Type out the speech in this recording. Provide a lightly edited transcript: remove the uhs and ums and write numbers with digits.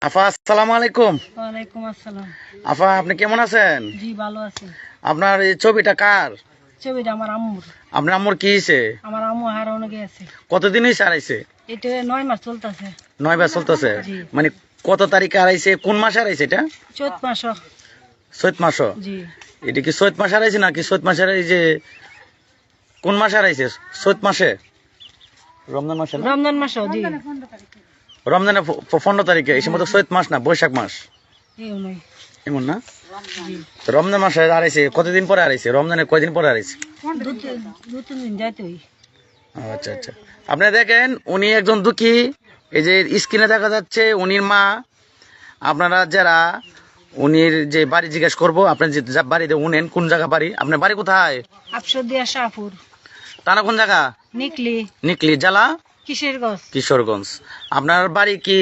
আফা আসসালামু আলাইকুম। ওয়ালাইকুম আসসালাম। আফা আপনি কেমন আছেন? জি ভালো আছি। আপনার এই ছবিটা কার? ছবিটা আমার আম্মুর। আপনার আম্মুর কি হয়েছে? আমার আম্মু হারানো গেছে। কতদিন হয়েছে হারাইছে? এটা 9 মাস চলতেছে। 9 বার চলতেছে। জি। মানে কত তারিখে হারাইছে, কোন মাসে হারাইছে এটা? চৈত মাস। চৈত মাস। জি। এটা কি চৈত মাসে হারাইছে নাকি চৈত মাসে হারাইছে? কোন মাসে হারাইছে? চৈত মাসে, রমজান মাসে না? রমজান মাস। জি। রমজানের 15 তারিখে। এই সময় তো চৈত মাস না, বৈশাখ মাস এই নয়। এমন না? জি। তো রমজান মাসে হারাইছে কতদিন পরে হারাইছে? রমজানের কয়দিন পরে হারাইছে? দু তিন দিন যাইতে হই। আচ্ছা আচ্ছা। আপনি দেখেন উনি একজন দুঃখী। এই যে স্ক্রিনে দেখা যাচ্ছে উনির মা। আপনারা যারা উনির যে বাড়ি জিজ্ঞেস করবো, আপনি যে বাড়িতে উনেন কোন জায়গা বাড়ি? আপনার বাড়ি কোথায়? আপসদিয়া শাহপুর। টানা কোন জায়গা? নিকলি নিকলি জেলা কিশোরগঞ্জ। কিশোরগঞ্জ। আপনার বাড়ি কি